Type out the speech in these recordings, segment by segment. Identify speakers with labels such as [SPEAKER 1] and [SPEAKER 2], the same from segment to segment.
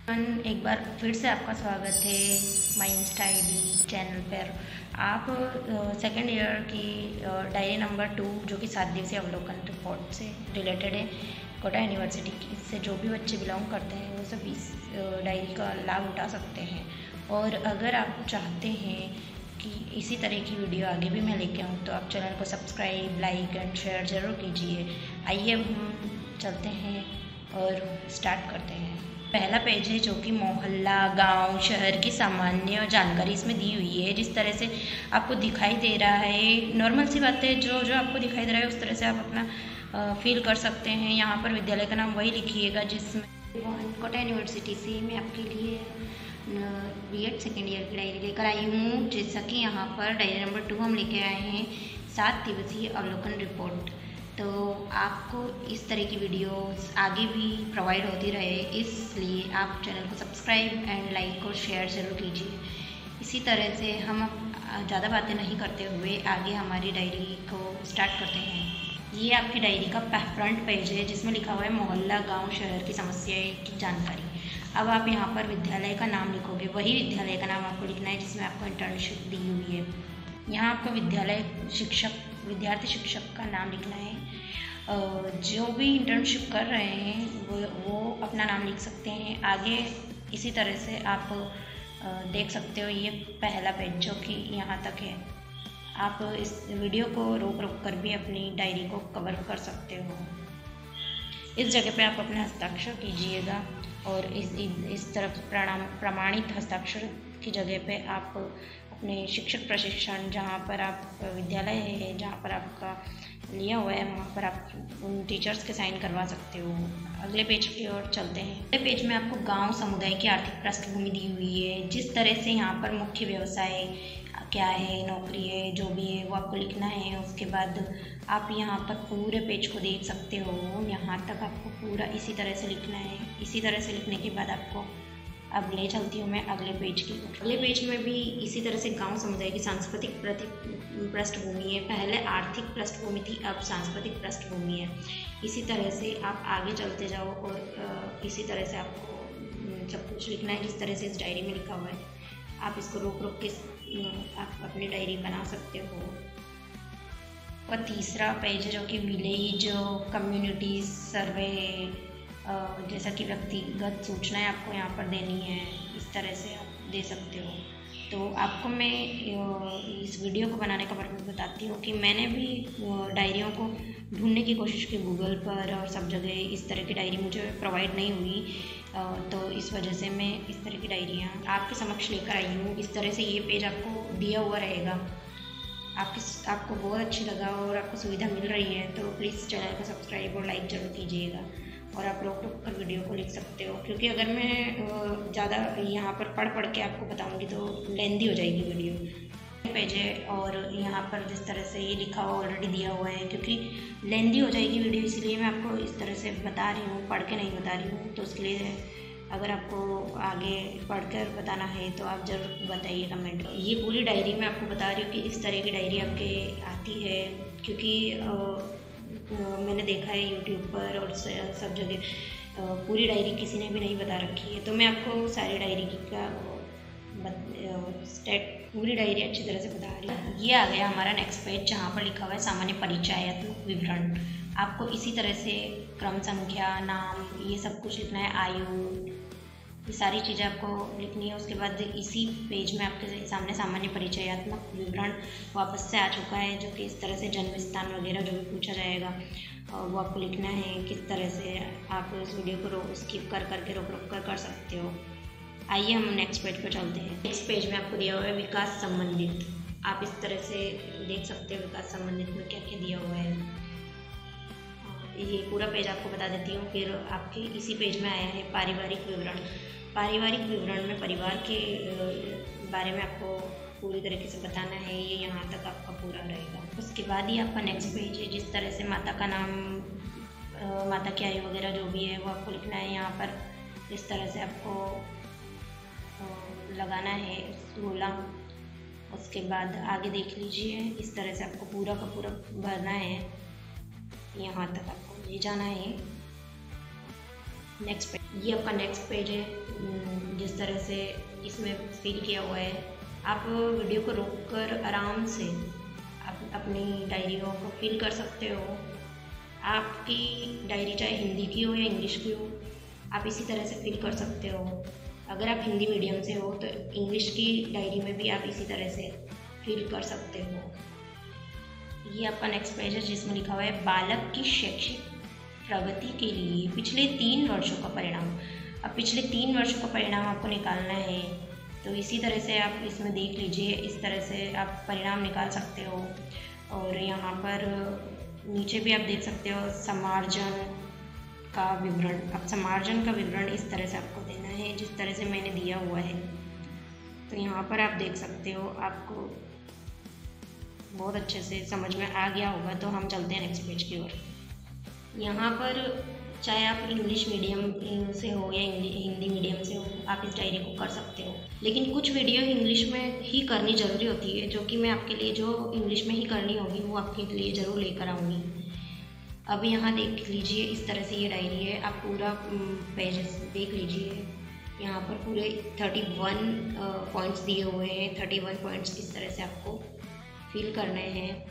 [SPEAKER 1] एक बार फिर से आपका स्वागत है माई इंस्टा आईडी चैनल पर। आप सेकेंड ईयर की डायरी नंबर 2 जो कि 7 दिवसीय अवलोकन रिपोर्ट से रिलेटेड है कोटा यूनिवर्सिटी की, इससे जो भी बच्चे बिलोंग करते हैं वो सब इस डायरी का लाभ उठा सकते हैं। और अगर आप चाहते हैं कि इसी तरह की वीडियो आगे भी मैं लेके आऊँ तो आप चैनल को सब्सक्राइब, लाइक एंड शेयर ज़रूर कीजिए। आइए अब हम चलते हैं और स्टार्ट करते हैं। पहला पेज है जो कि मोहल्ला, गांव, शहर की सामान्य जानकारी इसमें दी हुई है। जिस तरह से आपको दिखाई दे रहा है, नॉर्मल सी बात है, जो जो आपको दिखाई दे रहा है उस तरह से आप अपना फील कर सकते हैं। यहाँ पर विद्यालय का नाम वही लिखिएगा जिसमें कोटा यूनिवर्सिटी से मैं आपके लिए B.Ed सेकेंड ईयर की डायरी लेकर आई हूँ। जैसा कि यहाँ पर डायरी नंबर 2 हम लेके आए हैं 7 दिवसीय अवलोकन रिपोर्ट। तो आपको इस तरह की वीडियोस आगे भी प्रोवाइड होती रहे, इसलिए आप चैनल को सब्सक्राइब एंड लाइक और शेयर ज़रूर कीजिए। इसी तरह से हम अब ज़्यादा बातें नहीं करते हुए आगे हमारी डायरी को स्टार्ट करते हैं। ये आपकी डायरी का फ्रंट पेज है जिसमें लिखा हुआ है मोहल्ला, गांव, शहर की समस्याएं की जानकारी। अब आप यहाँ पर विद्यालय का नाम लिखोगे, वही विद्यालय का नाम आपको लिखना है जिसमें आपको इंटर्नशिप दी हुई है। यहाँ आपको विद्यार्थी शिक्षक का नाम लिखना है। जो भी इंटर्नशिप कर रहे हैं वो अपना नाम लिख सकते हैं। आगे इसी तरह से आप देख सकते हो ये पहला पेज जो कि यहाँ तक है। आप इस वीडियो को रोक कर भी अपनी डायरी को कवर कर सकते हो। इस जगह पे आप अपने हस्ताक्षर कीजिएगा और इस तरफ प्रमाणित हस्ताक्षर की जगह पे आप अपने शिक्षक प्रशिक्षण, जहाँ पर आप विद्यालय है, जहाँ पर आपका लिया हुआ है, वहाँ पर आप उन टीचर्स के साइन करवा सकते हो। अगले पेज की ओर चलते हैं। अगले पेज में आपको गांव समुदाय की आर्थिक पृष्ठभूमि दी हुई है। जिस तरह से यहाँ पर मुख्य व्यवसाय क्या है, नौकरी है, जो भी है वो आपको लिखना है। उसके बाद आप यहाँ पर पूरे पेज को देख सकते हो। यहाँ तक आपको पूरा इसी तरह से लिखना है। इसी तरह से लिखने के बाद आपको अब ले चलती हूँ मैं अगले पेज की। अगले पेज में भी इसी तरह से गांव समुदाय की सांस्कृतिक पृष्ठभूमि है। पहले आर्थिक पृष्ठभूमि थी, अब सांस्कृतिक पृष्ठभूमि है। इसी तरह से आप आगे चलते जाओ और इसी तरह से आपको सब कुछ लिखना है जिस तरह से इस डायरी में लिखा हुआ है। आप इसको रोक के आप अपनी डायरी बना सकते हो। और तीसरा पेज जो कि विलेज कम्युनिटी सर्वे, जैसा कि व्यक्तिगत सूचनाएं आपको यहाँ पर देनी है, इस तरह से आप दे सकते हो। तो आपको मैं इस वीडियो को बनाने का पर्पज़ बताती हूँ कि मैंने भी डायरियों को ढूंढने की कोशिश की गूगल पर और सब जगह इस तरह की डायरी मुझे प्रोवाइड नहीं हुई। तो इस वजह से मैं इस तरह की डायरियाँ आपके समक्ष लेकर आई हूँ। इस तरह से ये पेज आपको दिया हुआ रहेगा। आपको बहुत अच्छी लगा और आपको सुविधा मिल रही है तो प्लीज़ चैनल को सब्सक्राइब और लाइक ज़रूर कीजिएगा। और आप रोक कर वीडियो को लिख सकते हो, क्योंकि अगर मैं ज़्यादा यहाँ पर पढ़ के आपको बताऊँगी तो लेंदी हो जाएगी वीडियो। पेज है और यहाँ पर जिस तरह से ये लिखा हुआ ऑलरेडी दिया हुआ है, क्योंकि लेंदी हो जाएगी वीडियो इसलिए मैं आपको इस तरह से बता रही हूँ, पढ़ के नहीं बता रही हूँ। तो उसके लिए अगर आपको आगे पढ़कर बताना है तो आप ज़रूर बताइए कमेंट। ये पूरी डायरी मैं आपको बता रही हूँ कि इस तरह की डायरी आपके आती है, क्योंकि मैंने देखा है यूट्यूब पर और सब जगह पूरी डायरी किसी ने भी नहीं बता रखी है। तो मैं आपको सारी डायरी का पूरी डायरी अच्छी तरह से बता रही हूँ। ये आ गया हमारा नेक्स्ट पेज जहाँ पर लिखा हुआ है सामान्य परिचयात्मक विवरण। आपको इसी तरह से क्रम संख्या, नाम, ये सब कुछ लिखना है, आयु, ये सारी चीज़ें आपको लिखनी है। उसके बाद इसी पेज में आपके सामने सामान्य परिचयात्मक विवरण वापस से आ चुका है, जो कि इस तरह से जन्म स्थान वगैरह जो भी पूछा जाएगा वो आपको लिखना है। किस तरह से आप इस वीडियो को स्किप करके रोक कर सकते हो। आइए हम नेक्स्ट पेज पर चलते हैं। नेक्स्ट पेज में आपको दिया हुआ है विकास संबंधित। आप इस तरह से देख सकते हो विकास संबंधित में क्या क्या दिया हुआ है। ये पूरा पेज आपको बता देती हूँ। फिर आपके इसी पेज में आया है पारिवारिक विवरण। पारिवारिक विवरण में परिवार के बारे में आपको पूरी तरीके से बताना है। ये यहाँ तक आपका पूरा रहेगा। उसके बाद ही आपका नेक्स्ट पेज है जिस तरह से माता का नाम, माता की आयु वगैरह जो भी है वो आपको लिखना है। यहाँ पर इस तरह से आपको लगाना है 16। उसके बाद आगे देख लीजिए, इस तरह से आपको पूरा का पूरा भरना है। यहाँ तक आपको ले जाना है। नेक्स्ट पेज, ये आपका नेक्स्ट पेज है। जिस तरह से इसमें फिल किया हुआ है, आप वीडियो को रोककर आराम से आप अपनी डायरियों को फिल कर सकते हो। आपकी डायरी चाहे हिंदी की हो या इंग्लिश की हो, आप इसी तरह से फिल कर सकते हो। अगर आप हिंदी मीडियम से हो तो इंग्लिश की डायरी में भी आप इसी तरह से फिल कर सकते हो। ये आपका नेक्स्ट पेज है जिसमें लिखा हुआ है बालक की शैक्षिक प्रगति के लिए पिछले 3 वर्षों का परिणाम। अब पिछले 3 वर्षों का परिणाम आपको निकालना है, तो इसी तरह से आप इसमें देख लीजिए। इस तरह से आप परिणाम निकाल सकते हो। और यहाँ पर नीचे भी आप देख सकते हो समार्जन का विवरण। अब समार्जन का विवरण इस तरह से आपको देना है जिस तरह से मैंने दिया हुआ है। तो यहाँ पर आप देख सकते हो, आपको बहुत अच्छे से समझ में आ गया होगा। तो हम चलते हैं नेक्स्ट पेज की ओर। यहाँ पर चाहे आप इंग्लिश मीडियम से हो या हिंदी मीडियम से हो, आप इस डायरी को कर सकते हो। लेकिन कुछ वीडियो इंग्लिश में ही करनी ज़रूरी होती है, जो कि मैं आपके लिए जो इंग्लिश में ही करनी होगी वो आपके लिए ज़रूर लेकर आऊँगी। अब यहाँ देख लीजिए, इस तरह से ये डायरी है। आप पूरा पेज देख लीजिए। यहाँ पर पूरे 31 पॉइंट्स दिए हुए हैं। 31 पॉइंट्स इस तरह से आपको फिल करने हैं।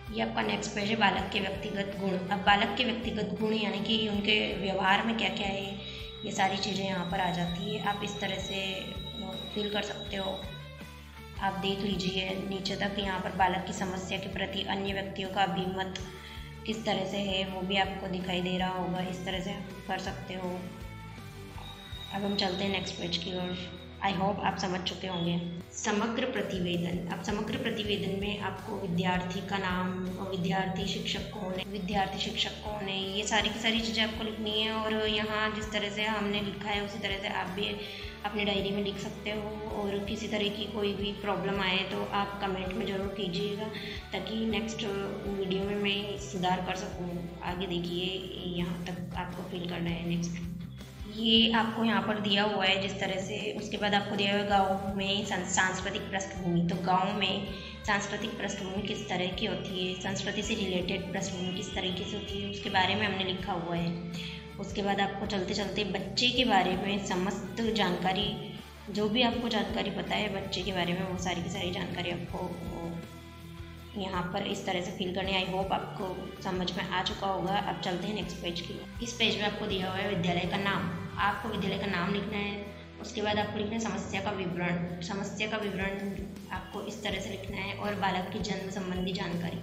[SPEAKER 1] ये आपका नेक्स्ट पेज है बालक के व्यक्तिगत गुण। अब बालक के व्यक्तिगत गुण यानी कि उनके व्यवहार में क्या क्या है, ये सारी चीज़ें यहाँ पर आ जाती है। आप इस तरह से फिल कर सकते हो। आप देख लीजिए नीचे तक। यहाँ पर बालक की समस्या के प्रति अन्य व्यक्तियों का अभिमत किस तरह से है वो भी आपको दिखाई दे रहा होगा। इस तरह से आप कर सकते हो। अब हम चलते हैं नेक्स्ट पेज की ओर। आई होप आप समझ चुके होंगे। समग्र प्रतिवेदन। अब समग्र प्रतिवेदन में आपको विद्यार्थी का नाम और विद्यार्थी शिक्षक कौन है, ये सारी की सारी चीज़ें आपको लिखनी है। और यहाँ जिस तरह से हमने लिखा है उसी तरह से आप भी अपनी डायरी में लिख सकते हो। और किसी तरह की कोई भी प्रॉब्लम आए तो आप कमेंट में ज़रूर कीजिएगा, ताकि नेक्स्ट वीडियो में मैं सुधार कर सकूँ। आगे देखिए, यहाँ तक आपको फिल करना है। नेक्स्ट ये आपको यहाँ पर दिया हुआ है जिस तरह से। उसके बाद आपको दिया हुआ है गाँव में सांस्कृतिक पृष्ठभूमि। तो गाँव में सांस्कृतिक पृष्ठभूमि किस तरह की होती है, संस्कृति से रिलेटेड पृष्ठभूमि किस तरीके से होती है, उसके बारे में हमने लिखा हुआ है। उसके बाद आपको चलते चलते बच्चे के बारे में समस्त जानकारी, जो भी आपको जानकारी पता है बच्चे के बारे में, वो सारी की सारी जानकारी आपको यहाँ पर इस तरह से फिल करनी। आई होप आपको समझ में आ चुका होगा। अब चलते हैं नेक्स्ट पेज की। इस पेज में आपको दिया हुआ है विद्यालय का नाम। आपको विद्यालय का नाम लिखना है। उसके बाद आपको लिखना है समस्या का विवरण। समस्या का विवरण आपको इस तरह से लिखना है। और बालक की जन्म संबंधी जानकारी,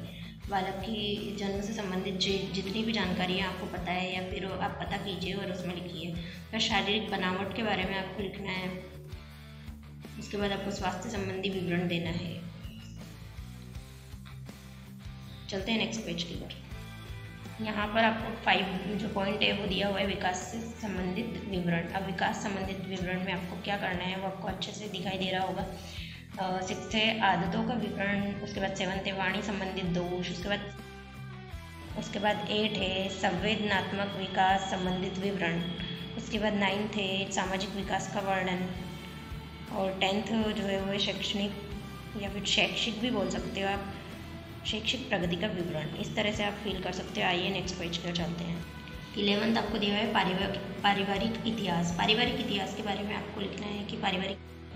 [SPEAKER 1] बालक की जन्म से संबंधित जितनी भी जानकारी है आपको पता है या फिर आप पता कीजिए और उसमें लिखिए। फिर शारीरिक बनावट के बारे में आपको लिखना है। उसके बाद आपको स्वास्थ्य संबंधी विवरण देना है। चलते हैं नेक्स्ट पेज की ओर। यहाँ पर आपको 5 जो पॉइंट है वो दिया हुआ है विकास से संबंधित विवरण। अब विकास संबंधित विवरण में आपको क्या करना है वो आपको अच्छे से दिखाई दे रहा होगा। 6 है आदतों का विवरण। उसके बाद 7 है वाणी संबंधित दोष। उसके बाद 8 है संवेदनात्मक विकास संबंधित विवरण। उसके बाद 9 है सामाजिक विकास का वर्णन। और 10th जो है वो शैक्षणिक या फिर शैक्षिक भी बोल सकते हो आप, शैक्षिक प्रगति का विवरण। इस तरह से आप फिल कर सकते हो। आइए नेक्स्ट पेज पर चलते हैं। 11th आपको दिया है पारिवारिक इतिहास। पारिवारिक इतिहास के बारे में आपको लिखना है कि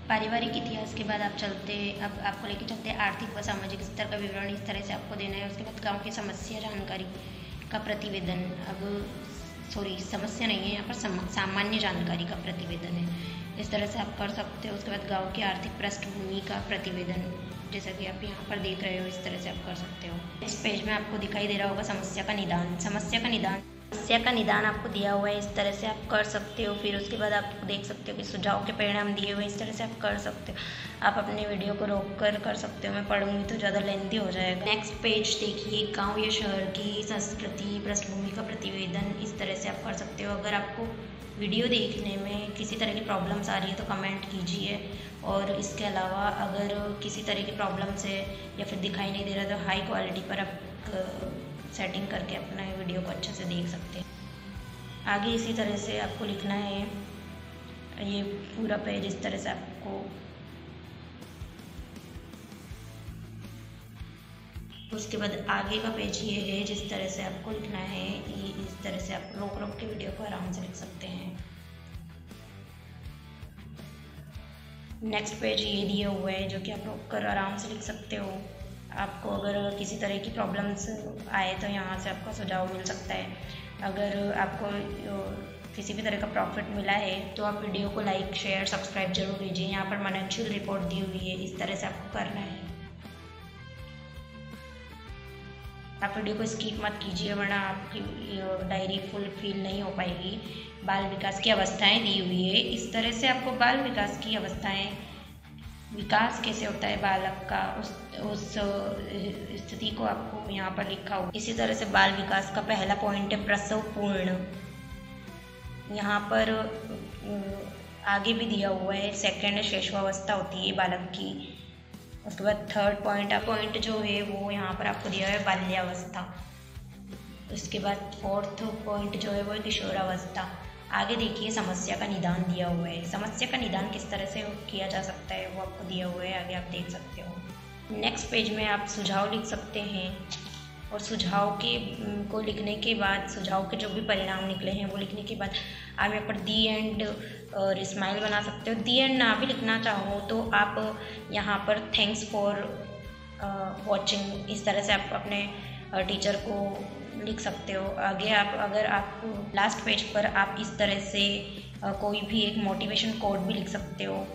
[SPEAKER 1] पारिवारिक इतिहास के बाद अब आपको लेके चलते हैं आर्थिक व सामाजिक स्तर का विवरण। इस तरह से आपको देना है। उसके बाद गाँव की समस्या जानकारी का प्रतिवेदन। समस्या नहीं है, यहाँ पर सामान्य जानकारी का प्रतिवेदन है। इस तरह से आप कर सकते हो। उसके बाद गाँव की आर्थिक पृष्ठभूमि का प्रतिवेदन, जैसा कि आप यहाँ पर देख रहे हो, इस तरह से आप कर सकते हो। इस पेज में आपको दिखाई दे रहा होगा समस्या का निदान आपको दिया हुआ है। इस तरह से आप कर सकते हो। फिर उसके बाद आप देख सकते हो कि सुझाव के परिणाम दिए हुए, इस तरह से आप कर सकते हो। आप अपने वीडियो को रोक कर सकते हो। मैं पढ़ूंगी तो ज़्यादा लेंथी हो जाएगा। नेक्स्ट पेज देखिए, गाँव या शहर की संस्कृति पृष्ठभूमि का प्रतिवेदन। इस तरह से आप कर सकते हो। अगर आपको वीडियो देखने में किसी तरह की प्रॉब्लम्स आ रही है तो कमेंट कीजिए। और इसके अलावा अगर किसी तरह की प्रॉब्लम्स है या फिर दिखाई नहीं दे रहा तो हाई क्वालिटी पर आप सेटिंग करके अपना वीडियो को अच्छे से देख सकते हैं। आगे इसी तरह से आपको लिखना है। ये पूरा पेज इस तरह से आपको उसके बाद आगे का पेज ये है, जिस तरह से आपको लिखना है ये इस तरह से आप रोक रोक के वीडियो को आराम से लिख सकते हैं। नेक्स्ट पेज ये दिया हुआ है जो कि आप रोक कर आराम से लिख सकते हो। आपको अगर किसी तरह की प्रॉब्लम्स आए तो यहाँ से आपको सुझाव मिल सकता है। अगर आपको किसी भी तरह का प्रॉफिट मिला है तो आप वीडियो को लाइक शेयर सब्सक्राइब जरूर कीजिए। यहाँ पर फाइनेंशियल रिपोर्ट दी हुई है, इस तरह से आपको करना है। आप वीडियो को स्किप मत कीजिए वरना आपकी डायरी फुलफिल नहीं हो पाएगी। बाल विकास की अवस्थाएं दी हुई है, इस तरह से आपको बाल विकास की अवस्थाएं, विकास कैसे होता है बालक का, उस स्थिति को आपको यहाँ पर लिखा हो। इसी तरह से बाल विकास का पहला पॉइंट है प्रसव पूर्ण। यहाँ पर आगे भी दिया हुआ है। सेकंड शैशवावस्था होती है बालक की। उसके बाद थर्ड पॉइंट जो है वो यहाँ पर आपको दिया है बाल्यावस्था। उसके बाद फोर्थ पॉइंट जो है वो किशोरावस्था। आगे देखिए समस्या का निदान दिया हुआ है। समस्या का निदान किस तरह से किया जा सकता है वो आपको दिया हुआ है, आगे आप देख सकते हो। नेक्स्ट पेज में आप सुझाव लिख सकते हैं और सुझाव को लिखने के बाद सुझाव के जो भी परिणाम निकले हैं वो लिखने के बाद आप यहाँ पर दी एंड और स्माइल बना सकते हो। दी एंड ना भी लिखना चाहो तो आप यहाँ पर थैंक्स फॉर वॉचिंग, इस तरह से आप अपने टीचर को लिख सकते हो। आगे अगर आप लास्ट पेज पर आप इस तरह से कोई भी एक मोटिवेशन कोड भी लिख सकते हो,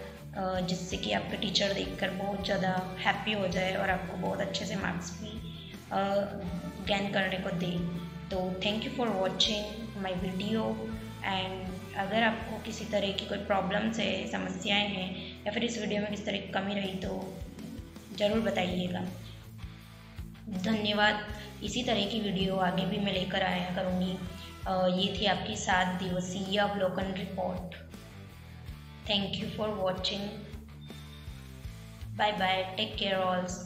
[SPEAKER 1] जिससे कि आपके टीचर देखकर बहुत ज़्यादा हैप्पी हो जाए और आपको बहुत अच्छे से मार्क्स भी गेन करने को दे। तो thank you for watching my video. And अगर आपको किसी तरह की कोई प्रॉब्लम्स है, समस्याएं हैं या फिर इस वीडियो में किस तरह की कमी रही तो ज़रूर बताइएगा। धन्यवाद। इसी तरह की वीडियो आगे भी मैं लेकर आया करूँगी। ये थी आपकी 7 दिवसीय अवलोकन report. Thank you for watching. Bye bye, take care ऑल्स।